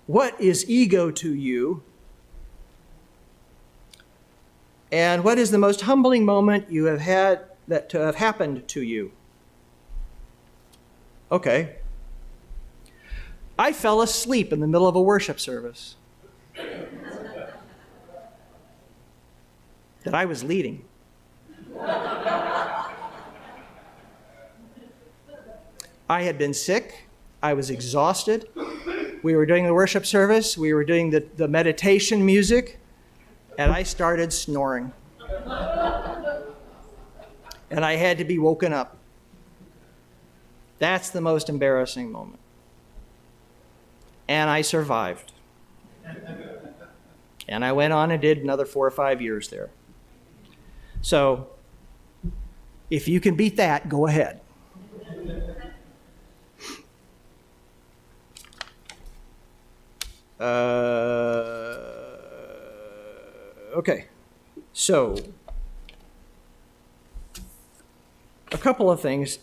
What is ego to you? And what is the most humbling moment you have had that to have happened to you? Okay. I fell asleep in the middle of a worship service that I was leading. I had been sick. I was exhausted. We were doing the worship service. We were doing the meditation music. And I started snoring. And I had to be woken up. That's the most embarrassing moment. And I survived. And I went on and did another 4 or 5 years there. So if you can beat that, go ahead. Okay, so a couple of things.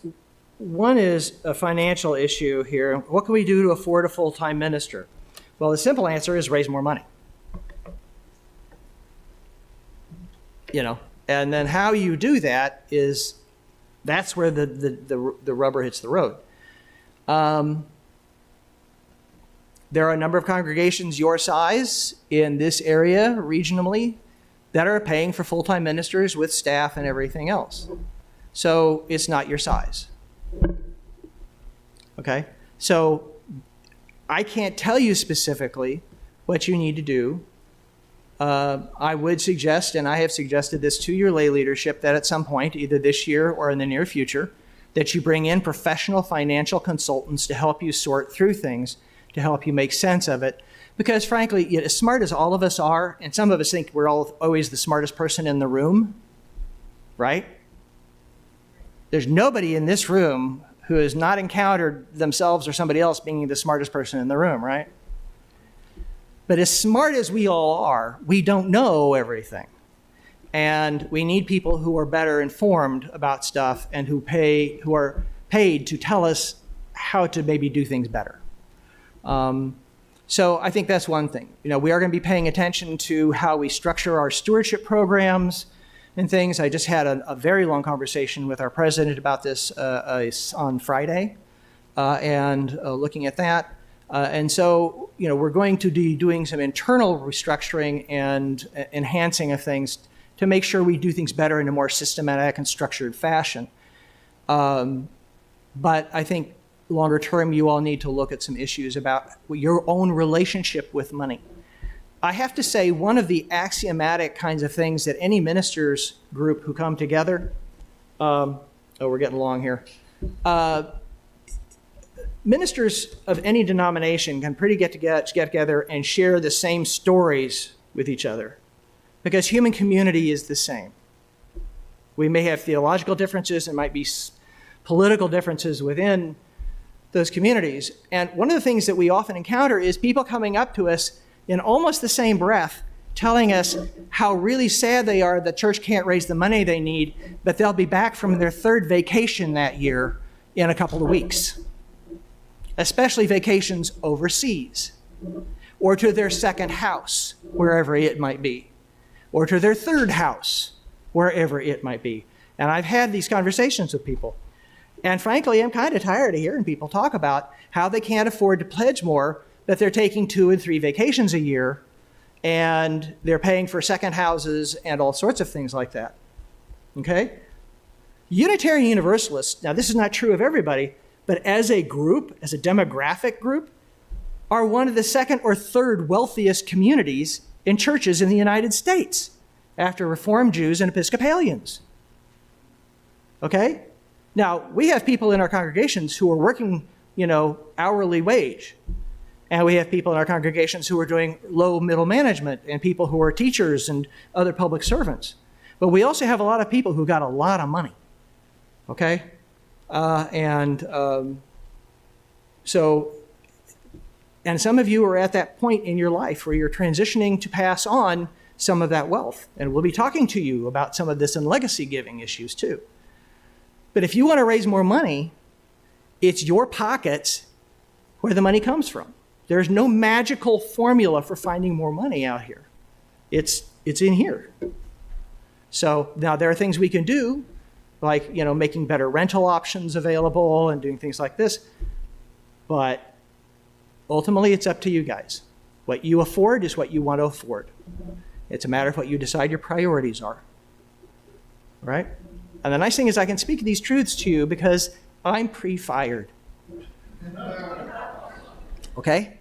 One is a financial issue here. What can we do to afford a full-time minister? Well, the simple answer is raise more money. And then how you do that is, that's where the rubber hits the road. There are a number of congregations your size in this area regionally that are paying for full-time ministers with staff and everything else. So it's not your size. Okay? So I can't tell you specifically what you need to do. I would suggest, and I have suggested this to your lay leadership, that at some point, either this year or in the near future, that you bring in professional financial consultants to help you sort through things, to help you make sense of it. Because frankly, as smart as all of us are, and some of us think we're always the smartest person in the room, right? There's nobody in this room who has not encountered themselves or somebody else being the smartest person in the room, right? But as smart as we all are, we don't know everything. And we need people who are better informed about stuff and who are paid to tell us how to maybe do things better. So I think that's one thing. We are going to be paying attention to how we structure our stewardship programs and things. I just had a very long conversation with our president about this on Friday, and looking at that. And so, we're going to be doing some internal restructuring and enhancing of things to make sure we do things better in a more systematic and structured fashion. But I think longer term, you all need to look at some issues about your own relationship with money. I have to say, one of the axiomatic kinds of things that any ministers group who come together, we're getting along here. Ministers of any denomination can get together and share the same stories with each other, because human community is the same. We may have theological differences, and might be political differences within those communities. And one of the things that we often encounter is people coming up to us in almost the same breath, telling us how really sad they are that church can't raise the money they need, but they'll be back from their 3rd vacation that year in a couple of weeks, especially vacations overseas, or to their 2nd house, wherever it might be, or to their 3rd house, wherever it might be. And I've had these conversations with people. And frankly, I'm kind of tired of hearing people talk about how they can't afford to pledge more, that they're taking 2 and 3 vacations a year, and they're paying for 2nd houses and all sorts of things like that. Okay? Unitarian Universalists, now this is not true of everybody, but as a group, as a demographic group, are one of the 2nd or 3rd wealthiest communities in churches in the United States, after Reformed Jews and Episcopalians. Okay? Now, we have people in our congregations who are working, hourly wage. And we have people in our congregations who are doing low middle management, and people who are teachers and other public servants. But we also have a lot of people who got a lot of money. Okay? And some of you are at that point in your life where you're transitioning to pass on some of that wealth. And we'll be talking to you about some of this in legacy giving issues too. But if you want to raise more money, it's your pockets where the money comes from. There's no magical formula for finding more money out here. It's in here. So now there are things we can do, like making better rental options available and doing things like this. But ultimately, it's up to you guys. What you afford is what you want to afford. It's a matter of what you decide your priorities are. All right? And the nice thing is I can speak these truths to you because I'm pre-fired. Okay?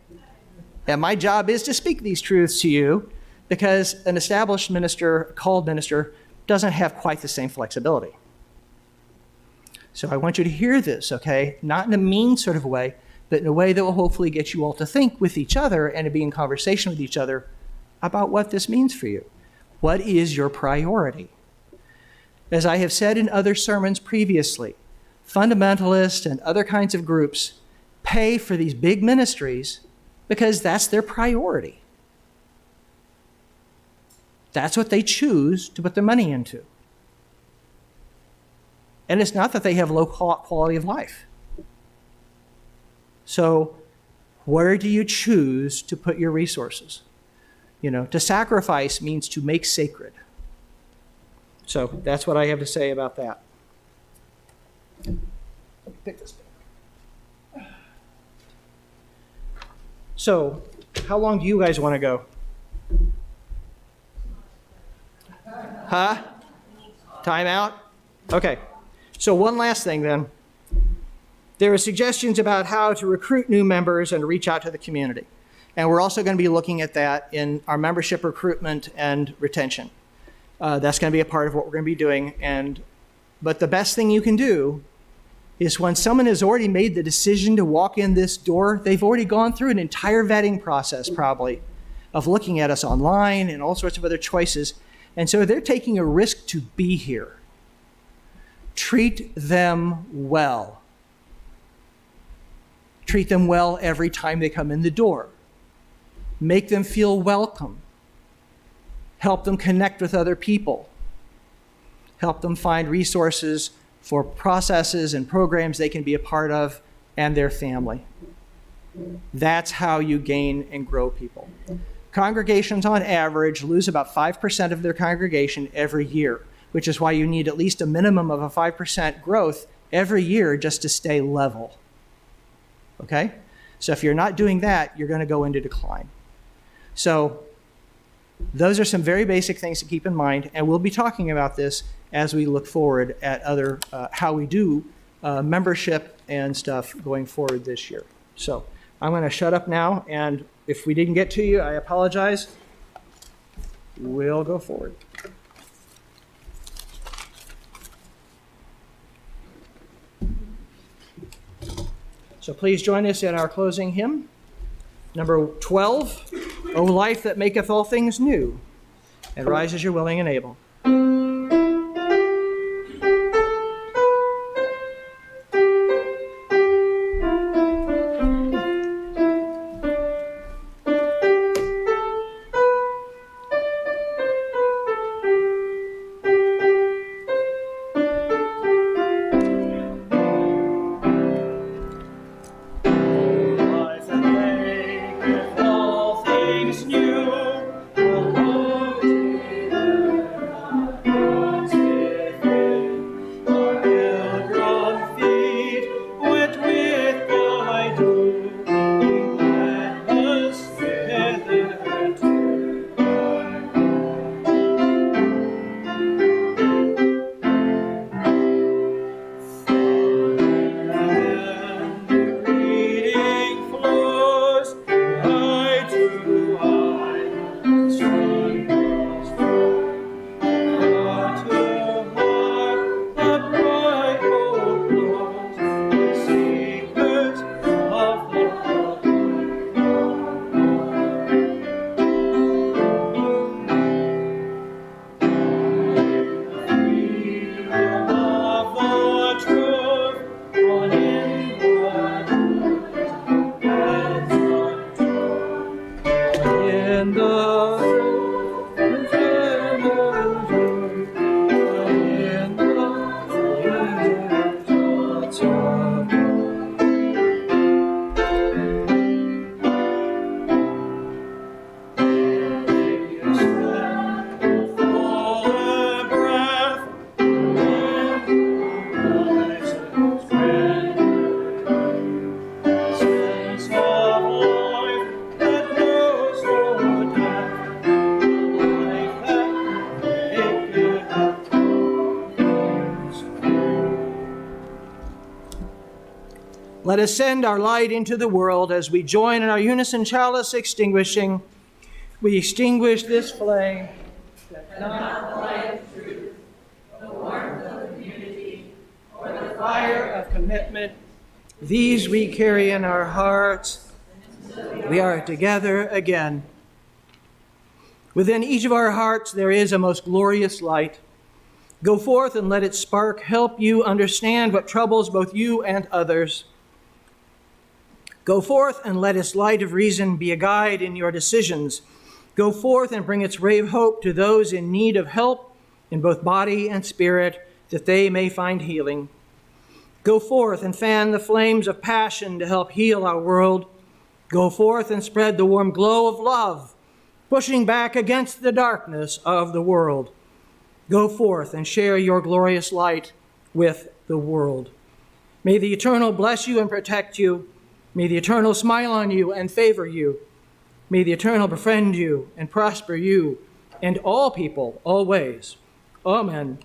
And my job is to speak these truths to you because an established minister, a called minister, doesn't have quite the same flexibility. So I want you to hear this, okay? Not in a mean sort of way, but in a way that will hopefully get you all to think with each other and to be in conversation with each other about what this means for you. What is your priority? As I have said in other sermons previously, fundamentalists and other kinds of groups pay for these big ministries because that's their priority. That's what they choose to put their money into. And it's not that they have low quality of life. So where do you choose to put your resources? To sacrifice means to make sacred. So that's what I have to say about that. Pick this back. So, how long do you guys want to go? Huh? Time out? Okay. So one last thing then. There are suggestions about how to recruit new members and reach out to the community. And we're also going to be looking at that in our membership recruitment and retention. That's going to be a part of what we're going to be doing. But the best thing you can do is when someone has already made the decision to walk in this door, they've already gone through an entire vetting process probably of looking at us online and all sorts of other choices. And so they're taking a risk to be here. Treat them well. Treat them well every time they come in the door. Make them feel welcome. Help them connect with other people. Help them find resources for processes and programs they can be a part of and their family. That's how you gain and grow people. Congregations on average lose about 5% of their congregation every year, which is why you need at least a minimum of a 5% growth every year just to stay level. Okay? So if you're not doing that, you're going to go into decline. So those are some very basic things to keep in mind, and we'll be talking about this as we look forward at other, how we do membership and stuff going forward this year. So I'm going to shut up now, and if we didn't get to you, I apologize. We'll go forward. So please join us in our closing hymn, number 12, O Life That Maketh All Things New, and rise as you're willing and able. Let us send our light into the world as we join in our unison chalice extinguishing. We extinguish this flame that not the light of truth, the warmth of community, or the fire of commitment. These we carry in our hearts. We are together again. Within each of our hearts there is a most glorious light. Go forth and let its spark help you understand what troubles both you and others. Go forth and let its light of reason be a guide in your decisions. Go forth and bring its ray of hope to those in need of help in both body and spirit, that they may find healing. Go forth and fan the flames of passion to help heal our world. Go forth and spread the warm glow of love, pushing back against the darkness of the world. Go forth and share your glorious light with the world. May the Eternal bless you and protect you. May the Eternal smile on you and favor you. May the Eternal befriend you and prosper you and all people always. Amen,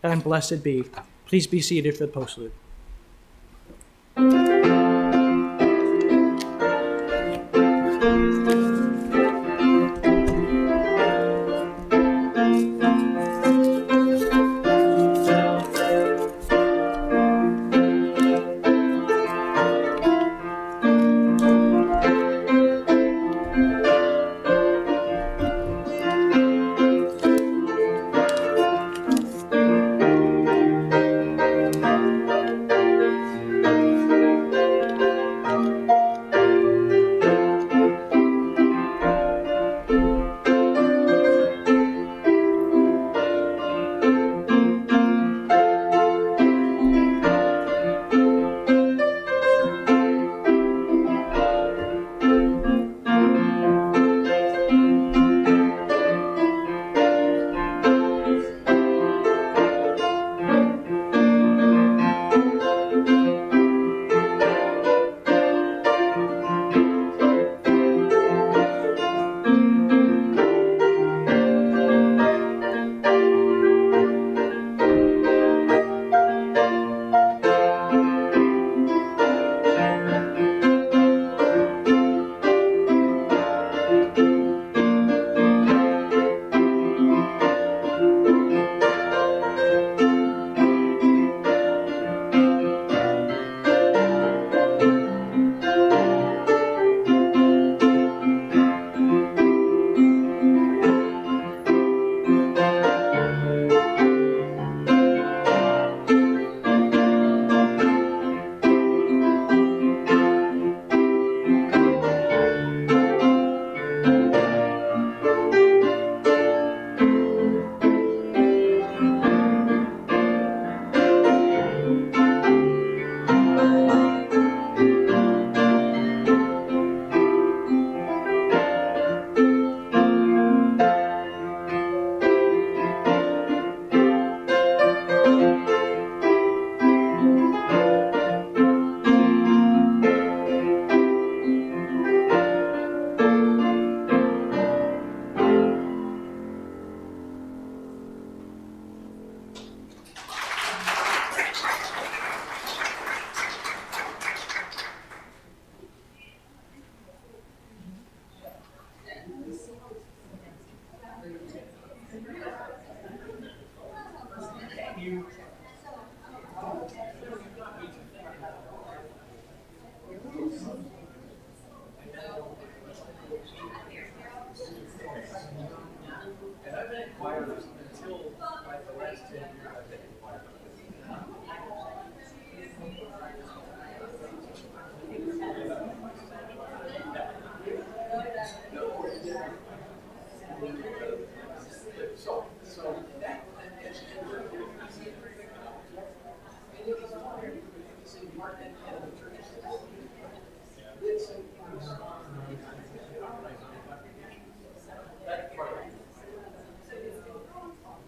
and blessed be. Please be seated for the postlude.